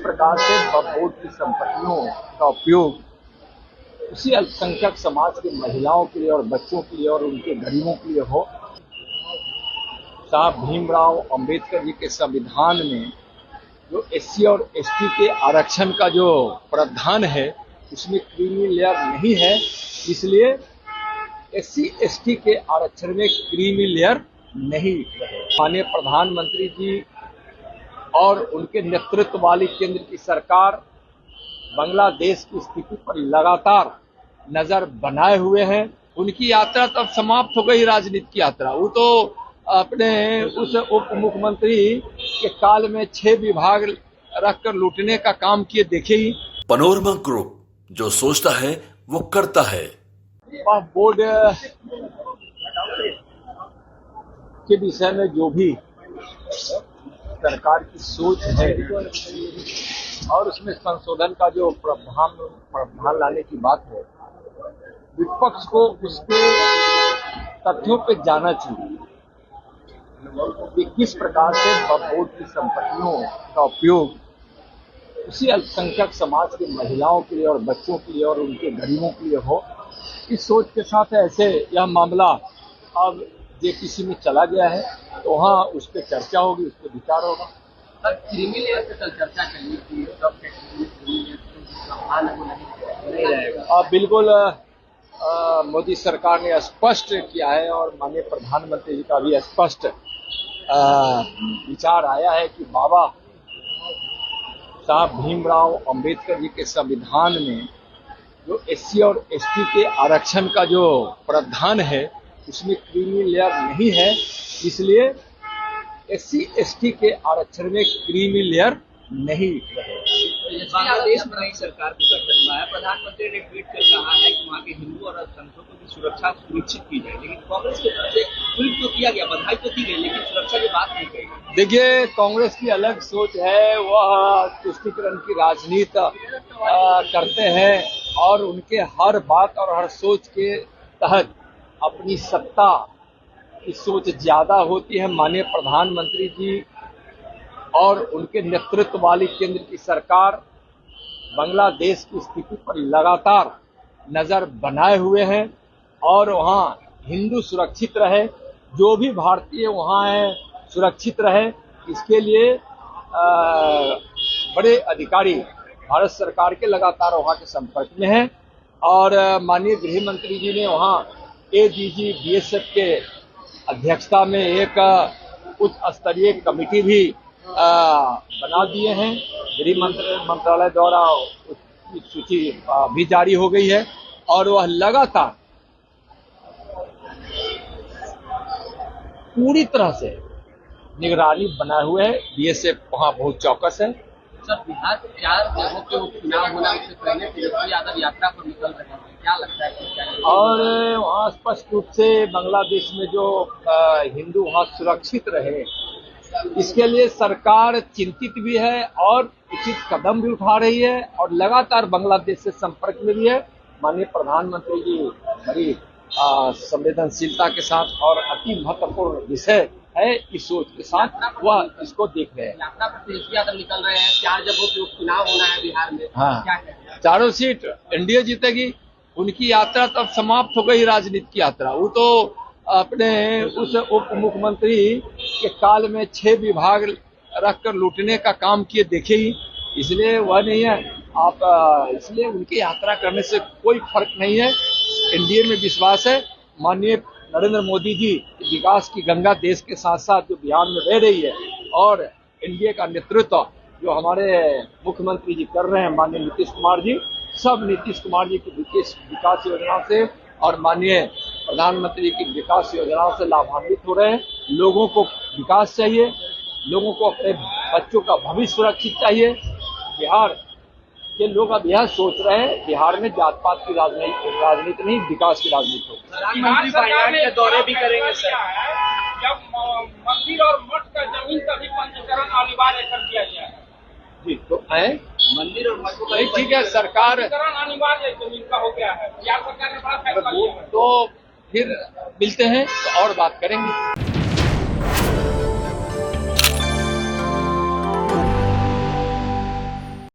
प्रकार से बोर्ड की संपत्तियों का उपयोग उसी अल्पसंख्यक समाज की महिलाओं के लिए और बच्चों के लिए और उनके गरीबों के लिए हो। साहब भीमराव अंबेडकर जी के संविधान में जो एससी और एसटी के आरक्षण का जो प्रावधान है उसमें क्रीमी लेयर नहीं है, इसलिए एससी एसटी के आरक्षण में क्रीमी लेयर नहीं रहे। माननीय प्रधानमंत्री जी और उनके नेतृत्व वाली केंद्र की सरकार बांग्लादेश की स्थिति पर लगातार नजर बनाए हुए हैं। उनकी यात्रा तब समाप्त हो गई, राजनीति की यात्रा। वो तो अपने उस उप मुख्यमंत्री के काल में 6 विभाग रखकर लूटने का काम किए, देखे ही। पनोरमा ग्रुप, जो सोचता है वो करता है। बोर्ड के विषय में जो भी सरकार की सोच है और उसमें संशोधन का जो प्रावधान लाने की बात है, विपक्ष को उसके तथ्यों पे जाना चाहिए कि किस प्रकार से बोर्ड की संपत्तियों का उपयोग उसी अल्पसंख्यक समाज के महिलाओं के लिए और बच्चों के लिए और उनके गरीबों के लिए हो। इस सोच के साथ ऐसे यह मामला अब जेपीसी में चला गया है, तो वहाँ उस पर चर्चा होगी, उस पर विचार होगा। सर, क्रीमी लेयर पे कल चर्चा चली थी, नहीं रहेगा। बिल्कुल मोदी सरकार ने स्पष्ट किया है और माननीय प्रधानमंत्री जी का भी स्पष्ट विचार आया है कि बाबा साहब भीमराव अंबेडकर जी के संविधान में जो एससी और एसटी के आरक्षण का जो प्रावधान है उसमें क्रीमी लेयर नहीं है, इसलिए एससी एसटी के आरक्षण में क्रीमी लेयर नहीं रहे। बांग्लादेश में नई सरकार का गठन हुआ है, प्रधानमंत्री ने ट्वीट कर कहा है कि वहाँ के हिंदू और अल्पसंख्यकों की सुरक्षा सुनिश्चित की जाए, लेकिन कांग्रेस की तरफ से ट्वीट तो किया गया, बधाई तो की गई, लेकिन सुरक्षा की बात नहीं कही। देखिए, कांग्रेस की अलग सोच है, वह तुष्टीकरण की राजनीति करते हैं और उनके हर बात और हर सोच के तहत अपनी सत्ता की सोच ज्यादा होती है। माननीय प्रधानमंत्री जी और उनके नेतृत्व वाली केंद्र की सरकार बांग्लादेश की स्थिति पर लगातार नजर बनाए हुए हैं और वहाँ हिंदू सुरक्षित रहे, जो भी भारतीय वहाँ है सुरक्षित रहे, इसके लिए बड़े अधिकारी भारत सरकार के लगातार वहाँ के संपर्क में हैं और माननीय गृह मंत्री जी ने वहाँ एडीजी बीएसएफ के अध्यक्षता में एक उच्च स्तरीय कमेटी भी बना दिए हैं। गृह मंत्रालय द्वारा उसकी सूची भी जारी हो गई है और वह लगातार पूरी तरह से निगरानी बनाए हुए है। बीएसएफ वहाँ बहुत चौकस है। सर, बिहार के 4 जगहों पे उपचुनाव होना, उससे पहले तेजस्वी यादव यात्रा पर निकल रहे हैं, क्या लगता है? और वहाँ स्पष्ट रूप से बांग्लादेश में जो हिंदू वहाँ सुरक्षित रहे, इसके लिए सरकार चिंतित भी है और उचित कदम भी उठा रही है और लगातार बांग्लादेश से संपर्क में भी है। माननीय प्रधानमंत्री जी बड़ी संवेदनशीलता के साथ और अति महत्वपूर्ण विषय है इस सोच के साथ वह इसको देख रहे हैं। यात्रा पर तेजस्वी यादव निकल रहे हैं, 4 जगहों पे उपचुनाव होना है बिहार में। हाँ, क्या कहते हैं? 4 सीट एनडीए जीतेगी। उनकी यात्रा तब समाप्त हो गई, राजनीति की यात्रा। वो तो अपने उस उप मुख्यमंत्री के काल में 6 विभाग रखकर लूटने का काम किए, देखे ही, इसलिए वह नहीं है। इसलिए उनकी यात्रा करने से कोई फर्क नहीं है। एनडीए में विश्वास है। माननीय नरेंद्र मोदी जी विकास की गंगा देश के साथ साथ जो बिहार में बह रही है और एनडीए का नेतृत्व जो हमारे मुख्यमंत्री जी कर रहे हैं, माननीय नीतीश कुमार जी, सब नीतीश कुमार जी की विकास योजना से और माननीय प्रधानमंत्री की विकास योजनाओं से लाभान्वित हो रहे हैं। लोगों को विकास चाहिए, लोगों को अपने बच्चों का भविष्य सुरक्षित चाहिए। बिहार के लोग अब यह सोच रहे हैं बिहार में जात पात की राजनीति नहीं, विकास की राजनीति हो। प्रधानमंत्री वायनाड के दौरे भी करेंगे सर। जब मंदिर और मठ का जमीन का भी पंजीकरण अनिवार्य कर दिया गया है। जी, तो है मंदिर और मठ को ठीक है, सरकार अनिवार्य जमीन का हो गया है। बिहार सरकार ने बड़ा फैसला किया है। तो फिर मिलते हैं तो और बात करेंगे।